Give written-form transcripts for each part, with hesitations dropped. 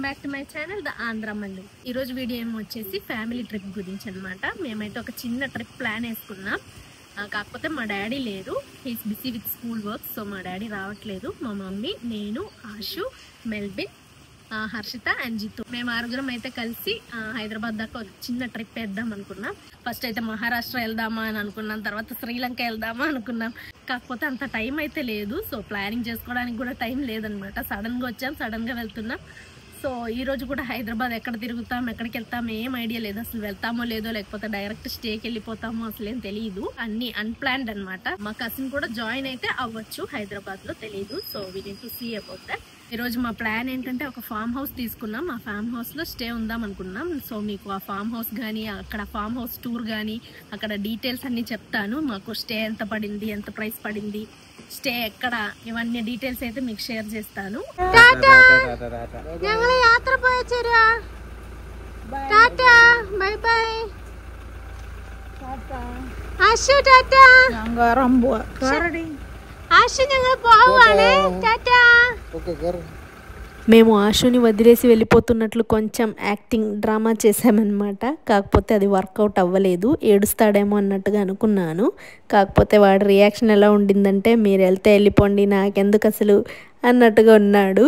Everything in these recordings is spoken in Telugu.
Back to my channel the Andhra Malli. ఈరోజు వీడియో ఏమో వచ్చేసి ఫ్యామిలీ ట్రిప్ గురించి అనమాట. మేమైతే ఒక చిన్న ట్రిప్ ప్లాన్ వేసుకున్నాం. కాకపోతే మా డాడీ లేరు, he's busy with school work. So మా డాడీ రావట్లేదు. మా మమ్మీ, నేను, ఆషు, మెల్బిన్, హర్షిత అండ్ జితు, మేము ఆరుగురం అయితే కలిసి హైదరాబాద్ దాకా ఒక చిన్న ట్రిప్ వేద్దాం అనుకున్నాం. ఫస్ట్ అయితే మహారాష్ట్ర వెళ్దామా అని అనుకున్నాం, తర్వాత శ్రీలంక వెళ్దామా అనుకున్నాం. కాకపోతే అంత టైం అయితే లేదు. సో ప్లానింగ్ చేసుకోవడానికి కూడా టైం లేదనమాట. సడన్గా వచ్చాం, సడన్గా వెళ్తున్నాం. సో ఈరోజు కూడా హైదరాబాద్ ఎక్కడ తిరుగుతాం, ఎక్కడికి వెళ్తాం ఏం ఐడియా లేదు. అసలు వెళ్తామో లేదో, లేకపోతే డైరెక్ట్ స్టేకి వెళ్ళిపోతామో అసలు ఏం తెలియదు. అన్ని అన్ప్లాన్డ్ అనమాట. మా కజిన్ కూడా జాయిన్ అయితే అవ్వచ్చు హైదరాబాద్ లో, తెలియదు. So we need to see about that. ఈ రోజు మా ప్లాన్ ఏంటంటే ఒక ఫామ్ హౌస్ తీసుకున్నాం. ఆ ఫామ్ హౌస్ లో స్టే ఉందాం అనుకున్నాం. సో మీకు ఆ ఫామ్ హౌస్ కానీ, అక్కడ ఫామ్ హౌస్ టూర్ కానీ, అక్కడ డీటెయిల్స్ అన్ని చెప్తాను. మాకు స్టే ఎంత పడింది, ఎంత ప్రైస్ పడింది, స్టే ఎక్కడ, ఇవన్నీ డీటెయిల్స్ అయితే మీకు షేర్ చేస్తాను. మేము ఆశుని వదిలేసి వెళ్ళిపోతున్నట్లు కొంచెం యాక్టింగ్ డ్రామా చేసామన్నమాట. కాకపోతే అది వర్కౌట్ అవ్వలేదు. ఏడుస్తాడేమో అన్నట్టుగా అనుకున్నాను. కాకపోతే వాడి రియాక్షన్ ఎలా ఉండిందంటే, మీరు వెళ్తే వెళ్ళిపోండి, నాకెందుకు అసలు అన్నట్టుగా ఉన్నాడు.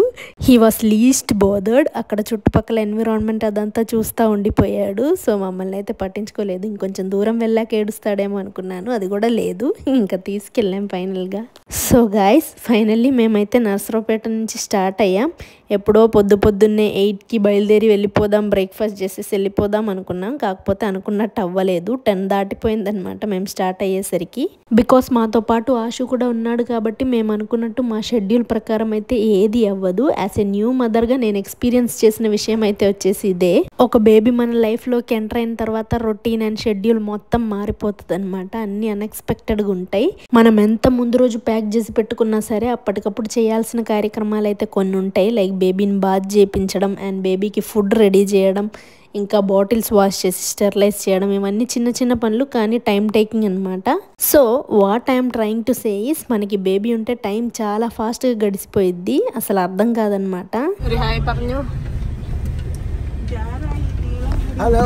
He was least bothered. అక్కడ చుట్టుపక్కల ఎన్విరాన్మెంట్ అదంతా చూస్తూ ఉండిపోయాడు. సో మమ్మల్ని అయితే పట్టించుకోలేదు. ఇంకొంచెం దూరం వెళ్ళాక ఏడుస్తాడేమో అనుకున్నాను, అది కూడా లేదు. ఇంకా తీసుకెళ్ళాం ఫైనల్గా. సో గాయస్, ఫైనల్లీ మేమైతే నర్సరావుపేట నుంచి స్టార్ట్ అయ్యాం. ఎప్పుడో పొద్దున్నే 8కి బయలుదేరి వెళ్ళిపోదాం, బ్రేక్ఫాస్ట్ చేసేసి వెళ్ళిపోదాం అనుకున్నాం. కాకపోతే అనుకున్నట్టు అవ్వలేదు. 10 దాటిపోయిందనమాట మేము స్టార్ట్ అయ్యేసరికి. బికాస్ మాతో పాటు ఆశు కూడా ఉన్నాడు కాబట్టి మేము అనుకున్నట్టు మా షెడ్యూల్ ప్రకారం అయితే ఏది అవ్వదు. యాజ్ ఎ న్యూ మదర్గా నేను ఎక్స్పీరియన్స్ చేసిన విషయం అయితే వచ్చేసి ఇదే. ఒక బేబీ మన లైఫ్లోకి ఎంటర్ అయిన తర్వాత రొటీన్ అండ్ షెడ్యూల్ మొత్తం మారిపోతుంది అనమాట. అన్ని అన్ఎక్స్పెక్టెడ్గా ఉంటాయి. మనం ఎంత ముందు రోజు ప్యాక్ చేసి పెట్టుకున్నా సరే అప్పటికప్పుడు చేయాల్సిన కార్యక్రమాలు అయితే కొన్ని ఉంటాయి. లైక్ బేబీని బాత్ చేయించడం అండ్ బేబీకి ఫుడ్ రెడీ చేయడం, ఇంకా బాటిల్స్ వాష్ చేసి స్టెరిలైజ్ చేయడం, ఇవన్నీ చిన్న చిన్న పనులు కానీ టైం టేకింగ్ అనమాట. So what I'm trying to say is, మనకి బేబీ ఉంటే టైం చాలా ఫాస్ట్గా గడిచిపోయిద్ది, అసలు అర్థం కాదనమాట. Hello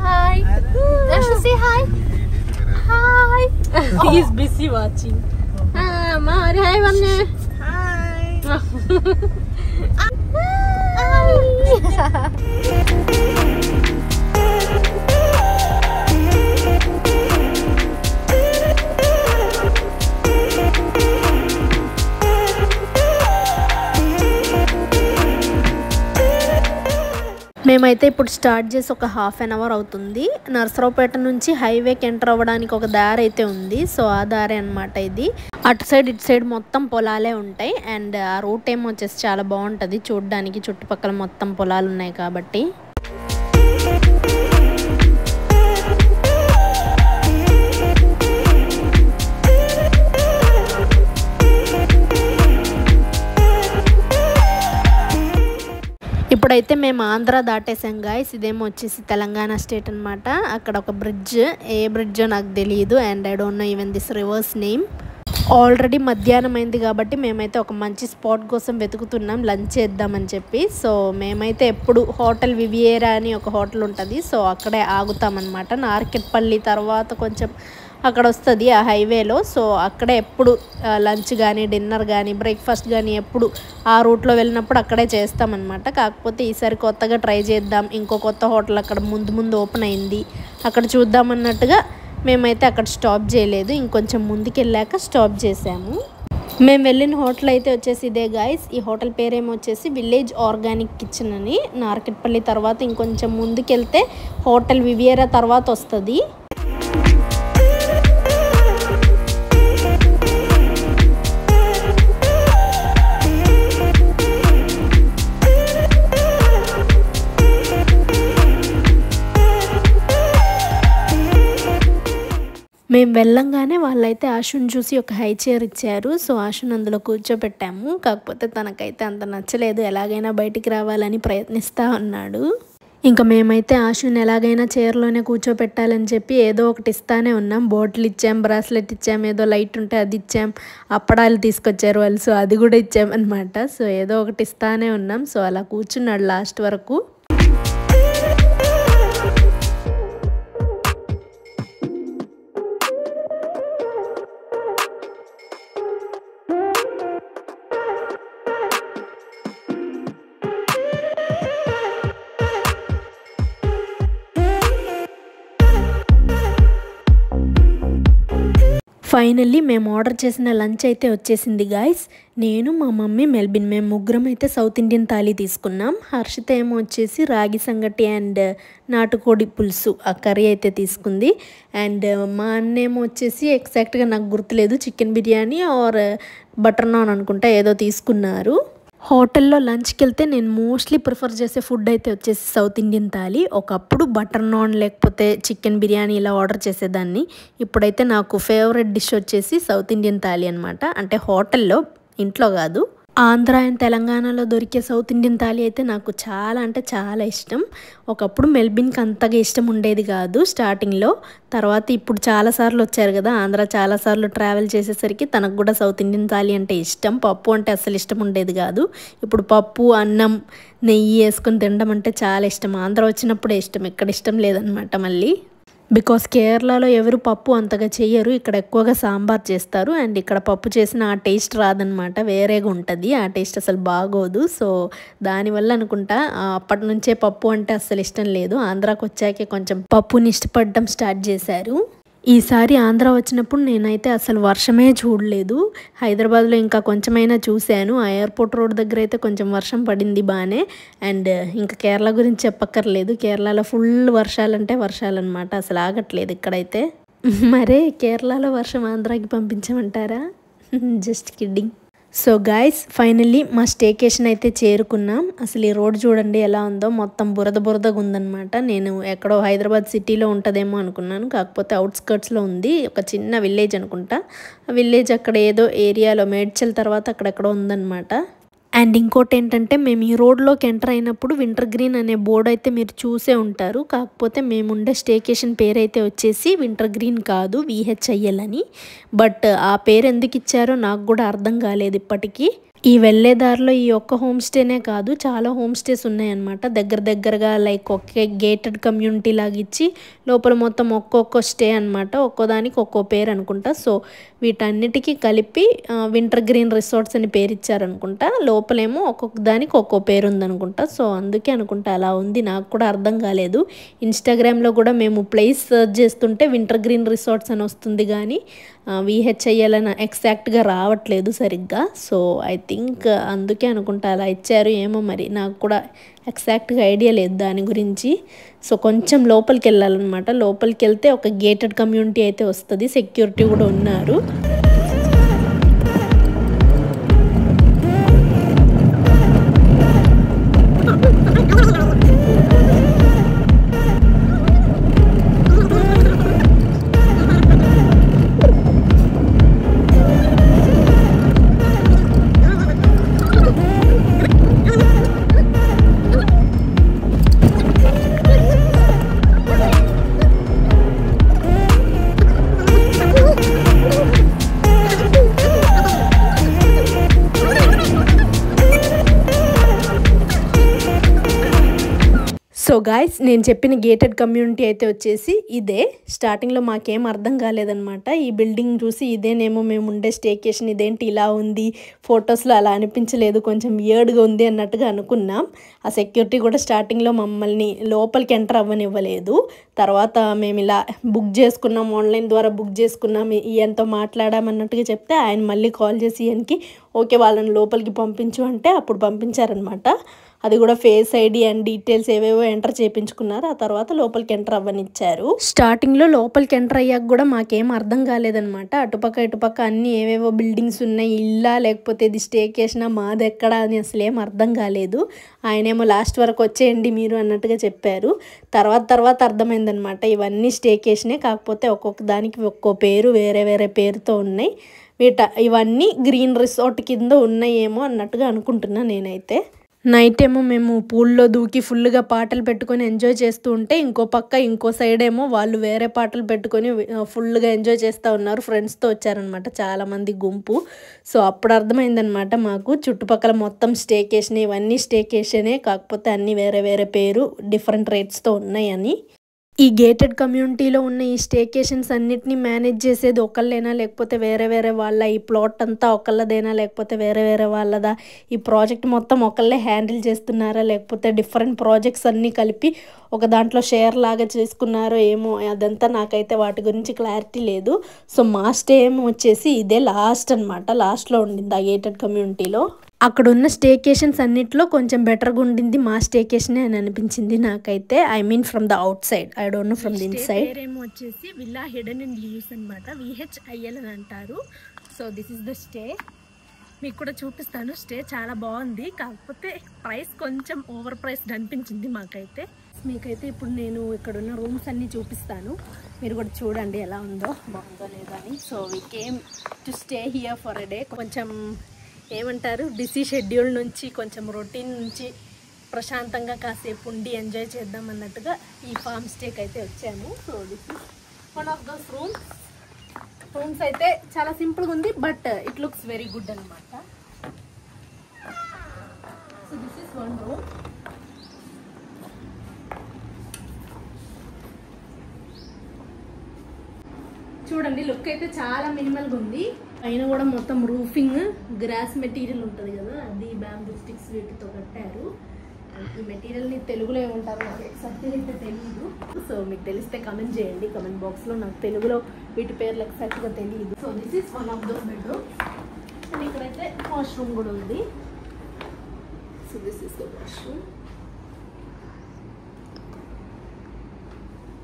Hi. Ashu, say hi. Hi. He is busy watching. Mari, hi, Vamne. Hi. Hi. మేమైతే ఇప్పుడు స్టార్ట్ చేసి ఒక ½ an hour అవుతుంది. నర్సరావుపేట నుంచి హైవేకి ఎంటర్ అవ్వడానికి ఒక దారి అయితే ఉంది. సో ఆ దారి అనమాట ఇది. అటు సైడ్ ఇటు సైడ్ మొత్తం పొలాలే ఉంటాయి. అండ్ ఆ రూట్ ఏమో వచ్చేసి చాలా బాగుంటుంది చూడడానికి, చుట్టుపక్కల మొత్తం పొలాలు ఉన్నాయి కాబట్టి. ఇప్పుడైతే మేము ఆంధ్ర దాటేసాం గాయస్. ఇదేమో వచ్చేసి తెలంగాణ స్టేట్ అనమాట. అక్కడ ఒక బ్రిడ్జ్, ఏ బ్రిడ్జో నాకు తెలియదు and I don't know even this reverse name. Already మధ్యాహ్నం అయింది కాబట్టి మేమైతే ఒక మంచి స్పాట్ కోసం వెతుకుతున్నాం లంచ్ చేద్దామని చెప్పి. సో మేమైతే ఎప్పుడు హోటల్ వివియేరా అని ఒక హోటల్ ఉంటుంది. సో అక్కడే ఆగుతామన్నమాట. నార్కెట్పల్లి తర్వాత కొంచెం అక్కడ వస్తుంది ఆ హైవేలో. సో అక్కడే ఎప్పుడు లంచ్ కానీ, డిన్నర్ కానీ, బ్రేక్ఫాస్ట్ కానీ ఎప్పుడు ఆ రూట్లో వెళ్ళినప్పుడు అక్కడే చేస్తామన్నమాట. కాకపోతే ఈసారి కొత్తగా ట్రై చేద్దాం, ఇంకో కొత్త హోటల్ అక్కడ ముందు ఓపెన్ అయింది, అక్కడ చూద్దామన్నట్టుగా మేమైతే అక్కడ స్టాప్ చేయలేదు. ఇంకొంచెం ముందుకు వెళ్ళాక స్టాప్ చేసాము. మేము వెళ్ళిన హోటల్ అయితే వచ్చేసి ఇదే గాయస్. ఈ హోటల్ పేరేమో వచ్చేసి విలేజ్ ఆర్గానిక్ కిచెన్ అని. నార్కెట్పల్లి తర్వాత ఇంకొంచెం ముందుకెళ్తే హోటల్ వివియేరా తర్వాత వస్తుంది. మేము వెళ్ళంగానే వాళ్ళైతే ఆశుని చూసి ఒక హై చైర్ ఇచ్చారు. సో ఆశుని అందులో కూర్చోబెట్టాము. కాకపోతే తనకైతే అంత నచ్చలేదు, ఎలాగైనా బయటికి రావాలని ప్రయత్నిస్తూ ఉన్నాడు. ఇంకా మేమైతే ఆశుని ఎలాగైనా చైర్లోనే కూర్చోపెట్టాలని చెప్పి ఏదో ఒకటి ఇస్తానే ఉన్నాం. బోట్లు ఇచ్చాం, బ్రాస్లెట్ ఇచ్చాం, ఏదో లైట్ ఉంటే అది ఇచ్చాం, అప్పడాలు తీసుకొచ్చారు వాళ్ళు, సో అది కూడా ఇచ్చామన్నమాట. సో ఏదో ఒకటి ఇస్తానే ఉన్నాం. సో అలా కూర్చున్నాడు లాస్ట్ వరకు. ఫైనల్లీ మేము ఆర్డర్ చేసిన లంచ్ అయితే వచ్చేసింది గాయ్స్. నేను, మా మమ్మీ, మెల్బిన్, మేము ముగ్గురం అయితే సౌత్ ఇండియన్ థాలీ తీసుకున్నాం. హర్షిత ఏమో వచ్చేసి రాగి సంగటి అండ్ నాటుకోడి పులుసు ఆ కర్రీ అయితే తీసుకుంది. అండ్ మా అన్నేమో వచ్చేసి ఎగ్జాక్ట్గా నాకు గుర్తులేదు, chicken biryani are butter non అనుకుంటా ఏదో తీసుకున్నారు. హోటల్లో లంచ్కి వెళ్తే నేను మోస్ట్లీ ప్రిఫర్ చేసే ఫుడ్ అయితే వచ్చేసి సౌత్ ఇండియన్ థాలీ. ఒకప్పుడు బటర్ నాన్ లేకపోతే చికెన్ బిర్యానీ ఇలా ఆర్డర్ చేసేదాన్ని. ఇప్పుడైతే నాకు ఫేవరెట్ డిష్ వచ్చేసి సౌత్ ఇండియన్ థాలీ అనమాట. అంటే హోటల్లో, ఇంట్లో కాదు. ఆంధ్ర అండ్ తెలంగాణలో దొరికే సౌత్ ఇండియన్ థాలీ అయితే నాకు చాలా అంటే చాలా ఇష్టం. ఒకప్పుడు మెల్బిన్కి అంతగా ఇష్టం ఉండేది కాదు స్టార్టింగ్లో. తర్వాత ఇప్పుడు చాలాసార్లు వచ్చారు కదా, ఆంధ్ర చాలాసార్లు ట్రావెల్ చేసేసరికి తనకు కూడా సౌత్ ఇండియన్ థాలీ అంటే ఇష్టం. పప్పు అంటే అసలు ఇష్టం ఉండేది కాదు. ఇప్పుడు పప్పు, అన్నం, నెయ్యి వేసుకొని తినడం అంటే చాలా ఇష్టం. ఆంధ్ర వచ్చినప్పుడే ఇష్టం, ఇక్కడ ఇష్టం లేదనమాట మళ్ళీ. బికాస్ కేరళలో ఎవరు పప్పు అంతగా చేయరు, ఇక్కడ ఎక్కువగా సాంబార్ చేస్తారు. అండ్ ఇక్కడ పప్పు చేసిన ఆ టేస్ట్ రాదనమాట, వేరేగా ఉంటుంది. ఆ టేస్ట్ అసలు బాగోదు. సో దానివల్ల అనుకుంటా అప్పటి నుంచే పప్పు అంటే అసలు ఇష్టం లేదు. ఆంధ్రాకి వచ్చాకే కొంచెం పప్పుని ఇష్టపడడం స్టార్ట్ చేశారు. ఈసారి ఆంధ్ర వచ్చినప్పుడు నేనైతే అసలు వర్షమే చూడలేదు. హైదరాబాద్లో ఇంకా కొంచెమైనా చూశాను. ఆ ఎయిర్పోర్ట్ రోడ్ దగ్గర అయితే కొంచెం వర్షం పడింది బాగానే. అండ్ ఇంకా కేరళ గురించి చెప్పక్కర్లేదు, కేరళలో ఫుల్ వర్షాలంటే వర్షాలన్నమాట, అసలు ఆగట్లేదు ఇక్కడైతే. మరే కేరళలో వర్షం ఆంధ్రాకి పంపించమంటారా? Just kidding. So guys, finally మా స్టేకేషన్ అయితే చేరుకున్నాం. అసలు ఈ రోడ్ చూడండి ఎలా ఉందో, మొత్తం బురద బురదగా ఉందన్నమాట. నేను ఎక్కడో హైదరాబాద్ సిటీలో ఉంటుందేమో అనుకున్నాను, కాకపోతే అవుట్స్కర్ట్స్లో ఉంది. ఒక చిన్న విలేజ్ అనుకుంటా. ఆ విలేజ్ అక్కడ ఏదో ఏరియాలో మేడ్చల్ తర్వాత అక్కడెక్కడో ఉందన్నమాట. అండ్ ఇంకోటి ఏంటంటే, మేము ఈ రోడ్లోకి ఎంటర్ అయినప్పుడు వింటర్ గ్రీన్ అనే బోర్డు అయితే మీరు చూసే ఉంటారు. కాకపోతే మేముండే స్టేకేషన్ పేరు అయితే వచ్చేసి వింటర్ గ్రీన్ కాదు, VHIL అని. బట్ ఆ పేరు ఎందుకు ఇచ్చారో నాకు కూడా అర్థం కాలేదు ఇప్పటికీ. ఈ వెళ్ళేదారిలో ఈ ఒక్క హోమ్ స్టేనే కాదు, చాలా హోమ్ స్టేస్ ఉన్నాయన్నమాట. దగ్గర దగ్గరగా లైక్ ఒకే గేటెడ్ కమ్యూనిటీ లాగా ఇచ్చి లోపల మొత్తం ఒక్కొక్క స్టే అనమాట. ఒక్కోదానికి ఒక్కో పేరు అనుకుంటా. సో వీటన్నిటికీ కలిపి వింటర్ గ్రీన్ రిసార్ట్స్ అని పేరు ఇచ్చారనుకుంటా. లోపలేమో ఒక్కొక్క దానికి ఒక్కో పేరు ఉందనుకుంటా. సో అందుకే అనుకుంటా అలా ఉంది, నాకు కూడా అర్థం కాలేదు. ఇన్స్టాగ్రామ్లో కూడా మేము ప్లేస్ సర్చ్ చేస్తుంటే వింటర్ గ్రీన్ రిసార్ట్స్ అని వస్తుంది, కానీ VHIL అని ఎగ్జాక్ట్గా రావట్లేదు సరిగ్గా. సో ఐ థింక్ అందుకే అనుకుంటా అలా ఇచ్చారు, ఏమో మరి నాకు కూడా ఎగ్జాక్ట్గా ఐడియా లేదు దాని గురించి. సో కొంచెం లోపలికి వెళ్ళాలన్నమాట. లోపలికి వెళ్తే ఒక గేటెడ్ కమ్యూనిటీ అయితే వస్తుంది, సెక్యూరిటీ కూడా ఉన్నారు. సో గాయ్స్, నేను చెప్పిన గేటెడ్ కమ్యూనిటీ అయితే వచ్చేసి ఇదే. స్టార్టింగ్లో మాకేం అర్థం కాలేదనమాట. ఈ బిల్డింగ్ చూసి ఇదేనేమో మేము ఉండే స్టేకేషన్, ఇదేంటి ఇలా ఉంది, ఫొటోస్లో అలా అనిపించలేదు, కొంచెం వియర్డ్గా ఉంది అన్నట్టుగా అనుకున్నాం. ఆ సెక్యూరిటీ కూడా స్టార్టింగ్లో మమ్మల్ని లోపలికి ఎంటర్ అవ్వనివ్వలేదు. తర్వాత మేము ఇలా బుక్ చేసుకున్నాం, ఆన్లైన్ ద్వారా బుక్ చేసుకున్నాం, ఈయనతో మాట్లాడామన్నట్టుగా చెప్తే ఆయన మళ్ళీ కాల్ చేసి ఈయనకి ఓకే వాళ్ళని లోపలికి పంపించు అంటే అప్పుడు పంపించారనమాట. అది కూడా ఫేస్ ఐడి అండ్ డీటెయిల్స్ ఏవేవో ఎంటర్ చేయించుకున్నారు. ఆ తర్వాత లోపలికి ఎంటర్ అవ్వనిచ్చారు. స్టార్టింగ్లో లోపలికి ఎంటర్ అయ్యాక కూడా మాకేం అర్థం కాలేదనమాట. అటుపక్క ఇటుపక్క అన్నీ ఏవేవో బిల్డింగ్స్ ఉన్నాయి, ఇల్లా లేకపోతే ఇది స్టేకేషనా, మాది ఎక్కడా అని అసలు ఏం అర్థం కాలేదు. ఆయనేమో లాస్ట్ వరకు వచ్చేయండి మీరు అన్నట్టుగా చెప్పారు. తర్వాత అర్థమైందనమాట ఇవన్నీ స్టేకేషనే, కాకపోతే ఒక్కొక్క దానికి ఒక్కో పేరు, వేరే వేరే పేరుతో ఉన్నాయి. ఇవన్నీ గ్రీన్ రిసార్ట్ కింద ఉన్నాయేమో అన్నట్టుగా అనుకుంటున్నా నేనైతే. నైట్ ఏమో మేము పూల్లో దూకి ఫుల్గా పాటలు పెట్టుకొని ఎంజాయ్ చేస్తూ ఉంటే ఇంకో పక్క ఇంకో సైడ్ ఏమో వాళ్ళు వేరే పాటలు పెట్టుకొని ఫుల్గా ఎంజాయ్ చేస్తూ ఉన్నారు. ఫ్రెండ్స్తో వచ్చారనమాట చాలామంది గుంపు. సో అప్పుడు అర్థమైందనమాట మాకు చుట్టుపక్కల మొత్తం స్టేకేషన్, ఇవన్నీ స్టేకేషనే, కాకపోతే అన్నీ వేరే వేరే పేరు డిఫరెంట్ రేట్స్తో ఉన్నాయని. ఈ గేటెడ్ కమ్యూనిటీలో ఉన్న ఈ స్టేకేషన్స్ అన్నిటినీ మేనేజ్ చేసేది ఒకళ్ళేనా, లేకపోతే వేరే వేరే వాళ్ళ, ఈ ప్లాట్ అంతా ఒకళ్ళదేనా లేకపోతే వేరే వేరే వాళ్ళదా, ఈ ప్రాజెక్ట్ మొత్తం ఒకళ్ళే హ్యాండిల్ చేస్తున్నారా లేకపోతే డిఫరెంట్ ప్రాజెక్ట్స్ అన్నీ కలిపి ఒక దాంట్లో షేర్ లాగా చేసుకున్నారో ఏమో, అదంతా నాకైతే వాటి గురించి క్లారిటీ లేదు. సో మా స్టే ఏమో వచ్చేసి ఇదే లాస్ట్ అనమాట, లాస్ట్లో ఉండింది ఆ గేటెడ్ కమ్యూనిటీలో. అక్కడ ఉన్న స్టేకేషన్స్ అన్నిట్లో కొంచెం బెటర్గా ఉండింది మా స్టేకేషనే అని అనిపించింది నాకైతే. I mean from the out side, I don't know from the inside. పేరేమో వచ్చేసి విల్లా హిడెన్ ఇన్ లీవ్స్ అనమాట, VHIL అని అంటారు. So this is the stay. మీకు కూడా చూపిస్తాను. స్టే చాలా బాగుంది, కాకపోతే ప్రైస్ కొంచెం ఓవర్ ప్రైస్డ్ అనిపించింది మాకైతే. మీకైతే ఇప్పుడు నేను ఇక్కడ ఉన్న రూమ్స్ అన్నీ చూపిస్తాను, మీరు కూడా చూడండి ఎలా ఉందో, బాగుందో లేదా అని. So we came to stay here for a day. కొంచెం ఏమంటారు, బిజీ షెడ్యూల్ నుంచి కొంచెం రొటీన్ నుంచి ప్రశాంతంగా కాసేపు ఉండి ఎంజాయ్ చేద్దాం అన్నట్టుగా ఈ ఫామ్ స్టేకి అయితే వచ్చాము. So this is one of those rooms అయితే చాలా సింపుల్గా ఉంది, but it looks very good అనమాట. So this is one room. చూడండి లుక్ అయితే చాలా మినిమల్గా ఉంది. పైన కూడా మొత్తం రూఫింగ్ గ్రాస్ మెటీరియల్ ఉంటుంది కదా, అది బ్యాంబూ స్టిక్స్ వీటితో కట్టారు. ఈ మెటీరియల్ని తెలుగులో ఏమంటారు నాకు ఎగ్జాక్ట్గా అయితే తెలియదు. సో మీకు తెలిస్తే కమెంట్ చేయండి కమెంట్ బాక్స్లో, నాకు తెలుగులో వీటి పేర్లు ఎగ్జాక్ట్గా తెలియదు. So this is one of those bedroom. And ఇక్కడైతే వాష్రూమ్ కూడా ఉంది. So this is the washroom.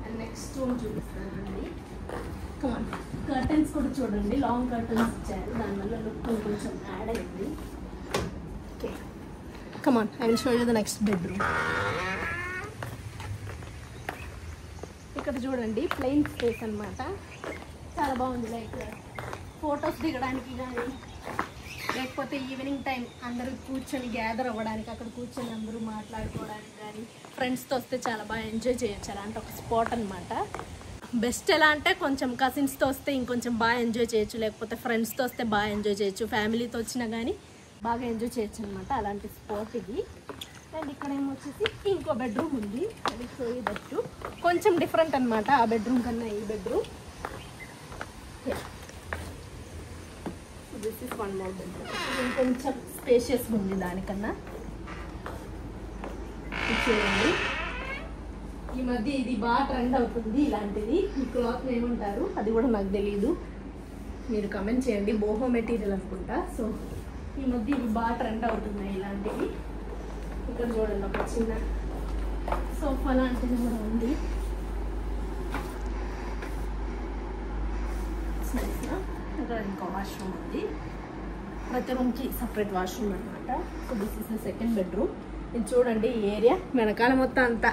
And next room చూపిస్తానండి. కర్టన్స్ కూడా చూడండి, లాంగ్ కర్టన్స్ ఇచ్చారు, దానివల్ల లుక్ కొంచెం యాడ్ అయింది. Okay come on, I will show you the next bedroom. ఇక్కడ చూడండి ప్లెయిన్ స్పేస్ అనమాట, చాలా బాగుంది. లైక్ ఫొటోస్ దిగడానికి కానీ, లేకపోతే ఈవినింగ్ టైం అందరూ కూర్చొని గ్యాదర్ అవ్వడానికి, అక్కడ కూర్చొని అందరూ మాట్లాడుకోవడానికి కానీ, ఫ్రెండ్స్తో వస్తే చాలా బాగా ఎంజాయ్ చేయొచ్చు. అలాంటి ఒక స్పాట్ అనమాట. బెస్ట్ ఎలా అంటే కొంచెం కజిన్స్తో వస్తే ఇంకొంచెం బాగా ఎంజాయ్ చేయొచ్చు, లేకపోతే ఫ్రెండ్స్తో వస్తే బాగా ఎంజాయ్ చేయొచ్చు, ఫ్యామిలీతో వచ్చినా కానీ బాగా ఎంజాయ్ చేయొచ్చు అనమాట. అలాంటి స్పాట్ ఇది. అండ్ ఇక్కడ ఏమొచ్చేసి ఇంకో బెడ్రూమ్ ఉంది, అది సో దట్టు కొంచెం డిఫరెంట్ అనమాట ఆ బెడ్రూమ్ కన్నా ఈ bedroom. This is one more bedroom, ఇంకొంచెం స్పేషియస్గా ఉంది దానికన్నా. చూడండి ఈ మధ్య ఇది బాగా ట్రెండ్ అవుతుంది ఇలాంటిది. ఈ క్లాత్ ఏమంటారు అది కూడా నాకు తెలీదు, మీరు కమెంట్ చేయండి. బోహో మెటీరియల్ అనుకుంటా. సో ఈ మధ్య ఇది బాగా ట్రెండ్ అవుతున్నాయి ఇలాంటివి. ఇక్కడ చూడండి ఒక చిన్న సోఫా లాంటిది కూడా ఉంది. ఇక్కడ ఇంకో వాష్రూమ్ ఉంది, ప్రతి రూమ్కి సపరేట్ వాష్రూమ్ అనమాట. So this is the second bedroom. ఇది చూడండి ఈ ఏరియా వెనకాల మొత్తం అంతా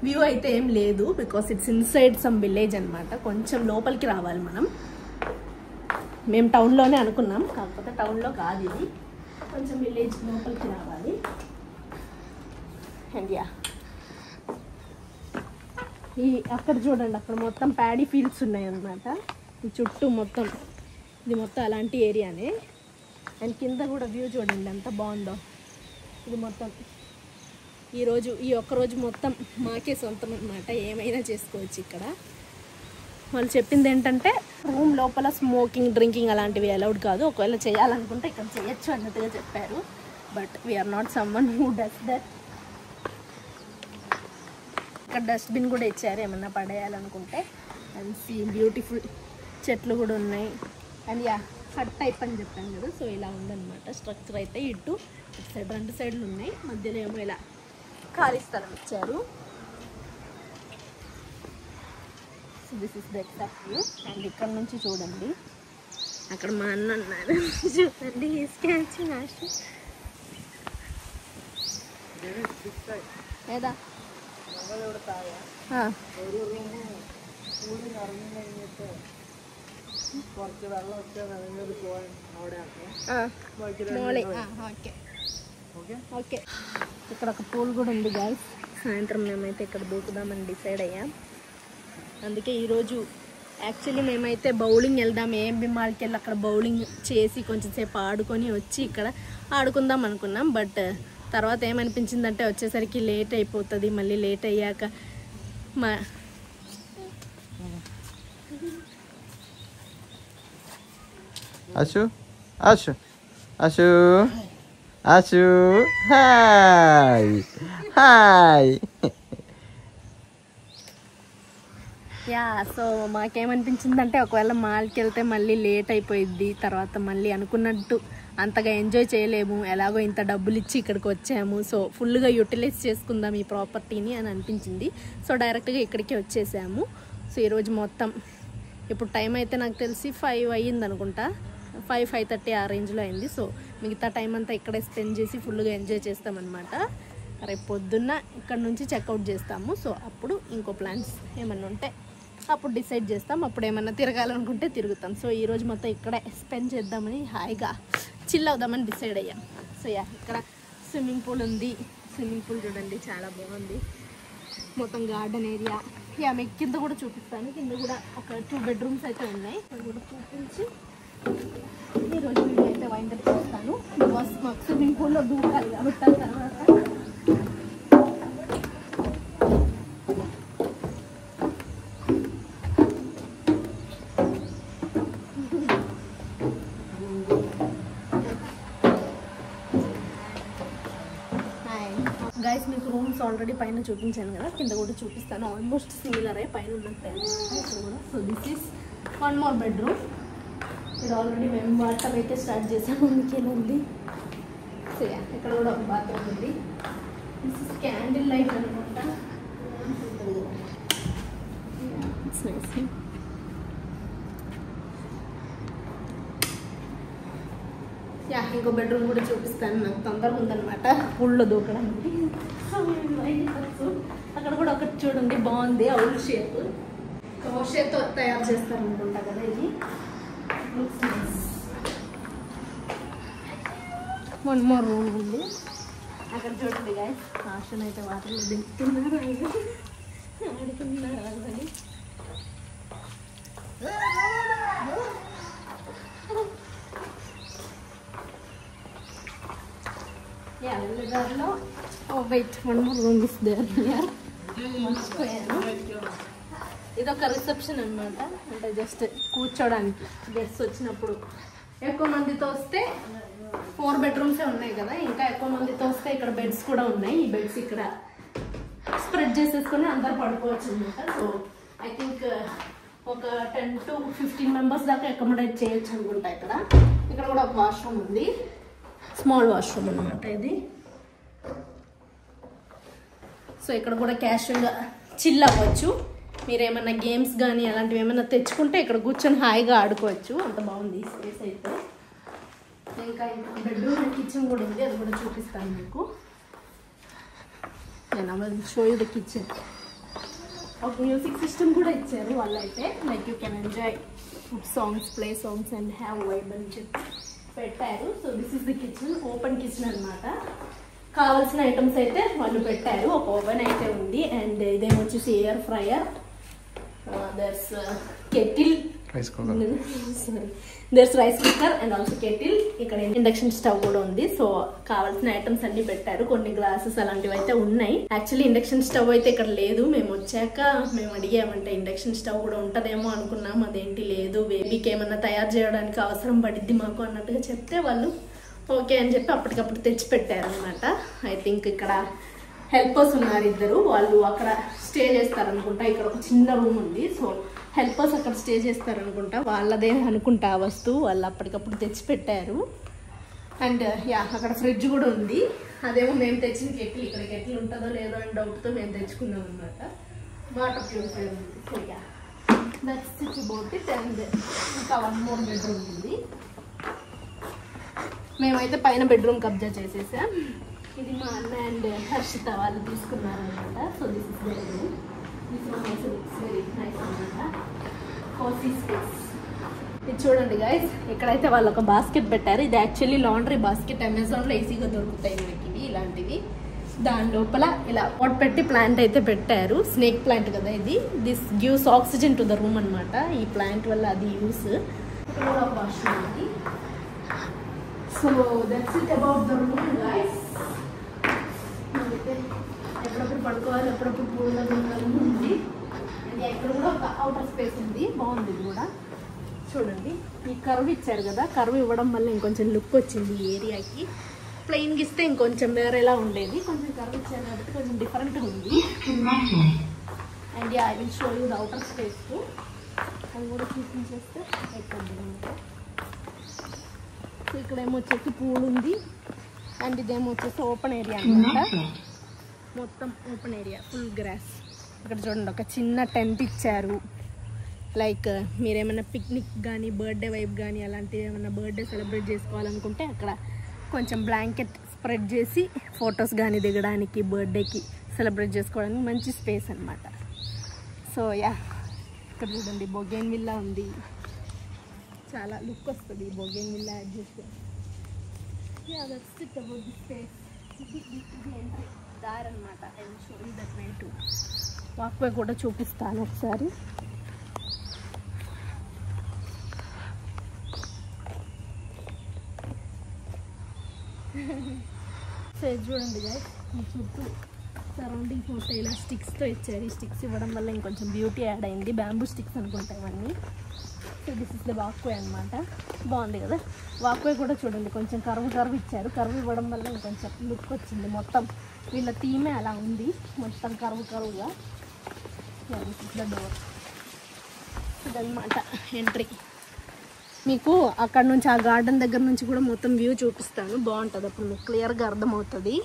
వ్యూ అయితే ఏం లేదు, because it's inside some village అనమాట. కొంచెం లోపలికి రావాలి మనం. మేము టౌన్లోనే అనుకున్నాం, కాకపోతే టౌన్లో కాదు ఇది, కొంచెం విలేజ్ లోపలికి రావాలి. అండ్ యా ఈ అక్కడ చూడండి, అక్కడ మొత్తం ప్యాడీ ఫీల్డ్స్ ఉన్నాయి అన్నమాట. ఈ చుట్టూ మొత్తం ఇది మొత్తం అలాంటి ఏరియానే. అండ్ కింద కూడా వ్యూ చూడండి ఎంత బాగుందో. ఇది మొత్తం ఈ ఒక్కరోజు మొత్తం మాకే సొంతం అనమాట, ఏమైనా చేసుకోవచ్చు ఇక్కడ. వాళ్ళు చెప్పింది ఏంటంటే రూమ్ లోపల స్మోకింగ్ డ్రింకింగ్ అలాంటివి అలౌడ్ కాదు, ఒకవేళ చేయాలనుకుంటే ఇక్కడ చేయొచ్చు అన్నట్టుగా చెప్పారు. But we are not someone who does that. ఇక్కడ డస్ట్బిన్ కూడా ఇచ్చారు ఏమన్నా పడేయాలనుకుంటే. అండ్ సీ బ్యూటిఫుల్ చెట్లు కూడా ఉన్నాయి. అండ్ యా హట్ టైప్ అని చెప్పాను కదా, సో ఇలా ఉందన్నమాట స్ట్రక్చర్ అయితే. ఇటు సైడ్ రెండు సైడ్లు ఉన్నాయి, మధ్యలో ఏమో ఇలా ఖాళీ స్థలం ఇచ్చారు. So this is the exact view. And ఇక్కడ నుంచి చూడండి, అక్కడ మా అన్న అన్నారు చూడండి స్కాచ్ ఏదా ఓకే ఓకే, ఇక్కడ ఒక పూల్ కూడా ఉంది గాయ్స్. సాయంత్రం మేమైతే ఇక్కడ దూకుదామని డిసైడ్ అయ్యాం. అందుకే ఈరోజు యాక్చువల్లీ మేమైతే బౌలింగ్ వెళ్దాం, ఏఎంబి మాల్కి వెళ్ళి అక్కడ బౌలింగ్ చేసి కొంచెం సేపు ఆడుకొని వచ్చి ఇక్కడ ఆడుకుందాం అనుకున్నాం. బట్ తర్వాత ఏమనిపించిందంటే వచ్చేసరికి లేట్ అయిపోతుంది. మళ్ళీ లేట్ అయ్యాక మా Asu, Asu, Asu, Asu, hi, hi. Yeah, so మాకేమనిపించిందంటే ఒకవేళ మాల్కి వెళ్తే మళ్ళీ లేట్ అయిపోయిద్ది, తర్వాత మళ్ళీ అనుకున్నట్టు అంతగా ఎంజాయ్ చేయలేము. ఎలాగో ఇంత డబ్బులు ఇచ్చి ఇక్కడికి వచ్చాము, సో ఫుల్గా యూటిలైజ్ చేసుకుందాం ఈ ప్రాపర్టీని అని అనిపించింది. సో డైరెక్ట్గా ఇక్కడికి వచ్చేసాము. సో ఈరోజు మొత్తం ఇప్పుడు టైం అయితే నాకు తెలిసి 5 అయ్యింది అనుకుంటా, 5:30 ఆ రేంజ్లో అయింది. సో మిగతా టైం అంతా ఇక్కడే స్పెండ్ చేసి ఫుల్గా ఎంజాయ్ చేస్తామన్నమాట. రేపు పొద్దున్న ఇక్కడ నుంచి చెక్అవుట్ చేస్తాము. సో అప్పుడు ఇంకో ప్లాన్స్ ఏమన్నా ఉంటే అప్పుడు డిసైడ్ చేస్తాం. అప్పుడు ఏమన్నా తిరగాలనుకుంటే తిరుగుతాం. సో ఈరోజు మొత్తం ఇక్కడే స్పెండ్ చేద్దామని హాయిగా చిల్ అవుదామని డిసైడ్ అయ్యాం. సో యా, ఇక్కడ స్విమ్మింగ్ పూల్ ఉంది. స్విమ్మింగ్ పూల్ చూడండి చాలా బాగుంది, మొత్తం గార్డెన్ ఏరియా. యా, మీకు కింద కూడా చూపిస్తాను. కింద కూడా ఒక 2 బెడ్రూమ్స్ అయితే ఉన్నాయి, అవి కూడా చూపించి ఈరోజు వీడియో అయితే వైండప్ చేస్తాను. బికాస్ మాకు స్విమ్మింగ్ పూల్లో దూకాలి కాబట్టి ఆ తర్వాత గైస్ మీకు రూమ్స్ ఆల్రెడీ పైన చూపించాను కదా, కింద కూడా చూపిస్తాను. ఆల్మోస్ట్ సిమిలరే పైన ఉన్నట్టు కూడా. So this is 1 more bedroom. ఇది ఆల్రెడీ మేము వాటర్ అయితే స్టార్ట్ చేసాము, అందుకేనండి. సో ఇక్కడ కూడా ఒక బాత్రూమ్ ఉంది. దిస్ ఇస్ క్యాండిల్ లైట్ అనుకుంటా. It's nice. యా, ఇంకో బెడ్రూమ్ కూడా చూపిస్తాను. నాకు తొందరగా ఉందన్నమాట పూల్లో దూకడానికి. అక్కడ కూడా ఒకటి చూడండి బాగుంది, అవుల్ షేప్. క్రోషేతో తయారు చేస్తారు అనుకుంటా కదా ఇది. 1 more రూమ్ ఉంది. అక్కడ చూడండి గాయ్స్, ఆషన్ అయితే వాటర్లో దింపుతున్నారు, ఆడుతున్నారు అని. వెళ్ళదారిలో wait 1 more room is there here. మర్చిపోయాను, ఇదొక రిసెప్షన్ అనమాట. అంటే జస్ట్ కూర్చోడానికి గెస్ట్స్ వచ్చినప్పుడు. ఎక్కువ మందితో వస్తే 4 bedrooms ఉన్నాయి కదా, ఇంకా ఎక్కువ మందితో వస్తే ఇక్కడ బెడ్స్ కూడా ఉన్నాయి. ఈ బెడ్స్ ఇక్కడ స్ప్రెడ్ చేసేసుకొని అందరు పడుకోవచ్చు అనమాట. సో ఐ థింక్ ఒక 10 to 15 members దాకా అకామిడేట్ చేయొచ్చు అనుకుంటా. ఇక్కడ కూడా ఒక వాష్రూమ్ ఉంది, స్మాల్ వాష్రూమ్ అనమాట ఇది. సో ఇక్కడ కూడా క్యాషువల్గా చిల్ అవ్వచ్చు. మీరు ఏమైనా గేమ్స్ కానీ అలాంటివి ఏమైనా తెచ్చుకుంటే ఇక్కడ కూర్చొని హాయిగా ఆడుకోవచ్చు. అంత బాగుంది స్పేస్ అయితే. ఇంకా బెడ్రూమ్ అండ్ కిచెన్ కూడా ఉంది, అది కూడా చూపిస్తాను మీకు. నేను షో యూ ద కిచెన్. ఒక మ్యూజిక్ సిస్టమ్ కూడా ఇచ్చారు వాళ్ళైతే, like you can enjoy songs, play songs and have vibe అని చెప్పి పెట్టారు. So this is the kitchen, open kitchen అనమాట. కావాల్సిన ఐటమ్స్ అయితే వాళ్ళు పెట్టారు. ఒక ఓవెన్ అయితే ఉంది, అండ్ ఇదేమొచ్చేసి air fryer, there's kettle, there's rice cooker and also kettle. ఇక్కడ ఇండక్షన్ స్టవ్ కూడా ఉంది. సో కావాల్సిన ఐటమ్స్ అన్ని పెట్టారు. కొన్ని గ్లాసెస్ అలాంటివి అయితే ఉన్నాయి. యాక్చువల్లీ ఇండక్షన్ స్టవ్ అయితే ఇక్కడ లేదు. మేము వచ్చాక మేము అడిగామంటే ఇండక్షన్ స్టవ్ కూడా ఉంటుందేమో అనుకున్నాం. అదేంటి లేదు, బేబీకి ఏమన్నా తయారు చేయడానికి అవసరం పడిద్ది మాకు అన్నట్టుగా చెప్తే వాళ్ళు ఓకే అని చెప్పి అప్పటికప్పుడు తెచ్చి పెట్టారనమాట. ఐ థింక్ ఇక్కడ హెల్పర్స్ ఉన్నారు 2, వాళ్ళు అక్కడ స్టే చేస్తారనుకుంటా. ఇక్కడ ఒక చిన్న రూమ్ ఉంది. సో హెల్పర్స్ అక్కడ స్టే చేస్తారనుకుంటా, వాళ్ళదే అనుకుంటా ఆ వస్తువు. వాళ్ళు అప్పటికప్పుడు తెచ్చి పెట్టారు. అండ్ యా, అక్కడ ఫ్రిడ్జ్ కూడా ఉంది. అదేమో మేము తెచ్చిన కెటిల్. ఇక్కడ కెటిల్ ఉంటుందో లేదో అని డౌట్తో మేము తెచ్చుకున్నాం అనమాట. వాటర్ ప్యూరిఫైర్ ఉంది. So yeah, that's it about it. And ఇంకా 1 more బెడ్రూమ్ ఉంది. మేమైతే పైన బెడ్రూమ్ కబ్జా చేసేసాం. ఇది మా అన్న అండ్ హర్షిత వాళ్ళు తీసుకున్నారనమాట. So this is bedroom. This one also looks very nice అనమాట. Cosy space. ఇది చూడండి గైస్, ఇక్కడైతే వాళ్ళు ఒక బాస్కెట్ పెట్టారు. ఇది యాక్చువల్లీ లాండ్రీ బాస్కెట్, అమెజాన్లో ఈజీగా దొరుకుతాయి మనకి ఇవి ఇలాంటివి. దాని లోపల ఇలా పాట్ పెట్టి ప్లాంట్ అయితే పెట్టారు. స్నేక్ ప్లాంట్ కదా ఇది. This gives oxygen to the room అనమాట. ఈ ప్లాంట్ వల్ల అది use. So that's it about the room guys. ఎప్పుడప్పుడు పడుకోవాలి, ఎప్పుడప్పుడు పూల రూమ్ ఉంది. అండ్ ఇక్కడ కూడా ఒక అవుటర్ స్పేస్ ఉంది, బాగుంది ఇది కూడా. చూడండి, ఈ కర్వ్ ఇచ్చారు కదా, కర్వ్ ఇవ్వడం వల్ల ఇంకొంచెం లుక్ వచ్చింది ఈ ఏరియాకి. ప్లెయిన్గా ఇస్తే ఇంకొంచెం వేరేలా ఉండేది, కొంచెం కర్వ్ ఇచ్చారు కాబట్టి కొంచెం డిఫరెంట్గా ఉంది. And I will show you the outer space. అది కూడా చూపించేస్తే ఎక్కడ. సో ఇక్కడ ఏమో వచ్చేసి పూల్ ఉంది. అండ్ ఇదేమో వచ్చేసి ఓపెన్ ఏరియా అనమాట. మొత్తం ఓపెన్ ఏరియా, ఫుల్ గ్రాస్. ఇక్కడ చూడండి ఒక చిన్న టెంట్ ఇచ్చారు. లైక్ మీరేమైనా పిక్నిక్ కానీ బర్త్డే వైబ్ కానీ అలాంటివి ఏమైనా బర్త్డే సెలబ్రేట్ చేసుకోవాలనుకుంటే అక్కడ కొంచెం బ్లాంకెట్ స్ప్రెడ్ చేసి ఫొటోస్ కానీ దిగడానికి, బర్త్డేకి సెలబ్రేట్ చేసుకోవడానికి మంచి స్పేస్ అనమాట. సో యా, ఇక్కడ చూడండి బొగేన్ విల్లా ఉంది. చాలా లుక్ వస్తుంది ఈ బొగేన్ విల్లా యాడ్ చేస్తే. Yeah, that's it about the space. దారనమాట. I will show you that way too. Walkway కూడా చూపిస్తాను ఒకసారి. సో ఇది చూడండి గాయ్, ఈ చుట్టూ సరౌండింగ్స్ మొత్తం ఇలా స్టిక్స్తో ఇచ్చారు. ఈ స్టిక్స్ ఇవ్వడం వల్ల ఇంకొంచెం బ్యూటీ యాడ్ అయింది. బ్యాంబూ స్టిక్స్ అనుకుంటా ఇవన్నీ. So this is the walkway అనమాట. బాగుంది కదా. వాక్వే కూడా చూడండి కొంచెం కర్వ్ ఇచ్చారు. కర్వ్ ఇవ్వడం వల్ల ఇంకొంచెం లుక్ వచ్చింది. మొత్తం వీళ్ళ థీమే అలా ఉంది, మొత్తం కర్వ్గా. This is the door. ఇదన్నమాట ఎంట్రీ. మీకు అక్కడ నుంచి ఆ గార్డెన్ దగ్గర నుంచి కూడా మొత్తం వ్యూ చూపిస్తాను, బాగుంటుంది. అప్పుడు మీకు క్లియర్గా అర్థమవుతుంది.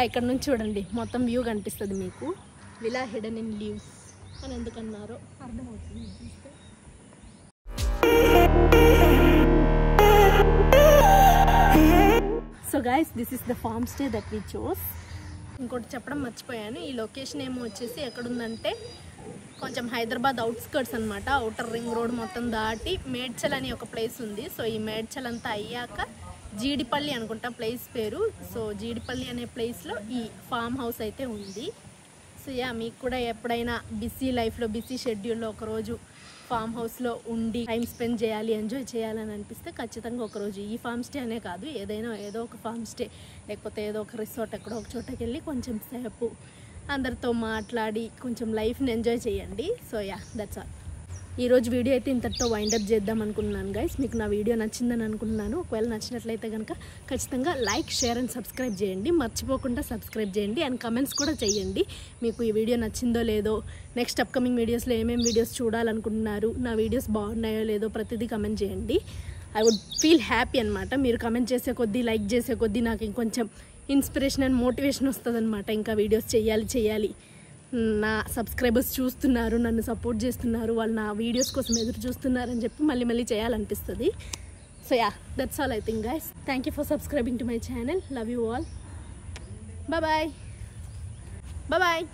ఇక్కడ నుంచి చూడండి మొత్తం వ్యూ కనిపిస్తుంది మీకు. విలా హిడెన్ ఇన్ లీవ్స్ అని ఎందుకన్నారో అర్థమవుతుంది. So guys, this is the farm stay that we chose. ఇంకోటి చెప్పడం మర్చిపోయాను, ఈ లొకేషన్ ఏమో వచ్చేసి ఎక్కడుందంటే కొంచెం హైదరాబాద్ అవుట్స్కర్ట్స్ అనమాట. అవుటర్ రింగ్ రోడ్ మొత్తం దాటి మేడ్చల్ అని ఒక ప్లేస్ ఉంది. సో ఈ మేడ్చల్ అంతా అయ్యాక జీడిపల్లి అనుకుంటా ప్లేస్ పేరు. సో జీడిపల్లి అనే ప్లేస్లో ఈ ఫామ్ హౌస్ అయితే ఉంది. సో యా, మీకు కూడా ఎప్పుడైనా బిజీ లైఫ్లో, బిజీ షెడ్యూల్లో ఒకరోజు ఫామ్ హౌస్లో ఉండి టైం స్పెండ్ చేయాలి, ఎంజాయ్ చేయాలని అనిపిస్తే ఖచ్చితంగా ఒకరోజు ఈ ఫామ్ స్టే అనే కాదు, ఏదో ఒక ఫామ్ స్టే లేకపోతే ఏదో ఒక రిసార్ట్ ఎక్కడో ఒక చోటకి వెళ్ళి కొంచెం సేపు అందరితో మాట్లాడి కొంచెం లైఫ్ని ఎంజాయ్ చేయండి. So yeah, that's all. ఈరోజు వీడియో అయితే ఇంతటితో వైండప్ చేద్దాం అనుకున్నాను గైస్. మీకు నా వీడియో నచ్చిందని అనుకుంటున్నాను. ఒకవేళ నచ్చినట్లయితే కనుక ఖచ్చితంగా లైక్, షేర్ అండ్ సబ్స్క్రైబ్ చేయండి. మర్చిపోకుండా సబ్స్క్రైబ్ చేయండి. అండ్ కమెంట్స్ కూడా చేయండి, మీకు ఈ వీడియో నచ్చిందో లేదో, నెక్స్ట్ అప్కమింగ్ వీడియోస్లో ఏమేమి వీడియోస్ చూడాలనుకుంటున్నారు, నా వీడియోస్ బాగున్నాయో లేదో ప్రతిదీ కమెంట్ చేయండి. ఐ వుడ్ ఫీల్ హ్యాపీ అనమాట. మీరు కమెంట్ చేసే కొద్దీ, లైక్ చేసే కొద్దీ నాకు ఇంకొంచెం ఇన్స్పిరేషన్ అండ్ మోటివేషన్ వస్తుంది అనమాట. ఇంకా వీడియోస్ చేయాలి. నా సబ్స్క్రైబర్స్ చూస్తున్నారు, నన్ను సపోర్ట్ చేస్తున్నారు, వాళ్ళు నా వీడియోస్ కోసం ఎదురు చూస్తున్నారని చెప్పి మళ్ళీ చేయాలనిపిస్తుంది. So yeah, that's all I think guys. Thank you for subscribing to my channel. Love you all. Bye.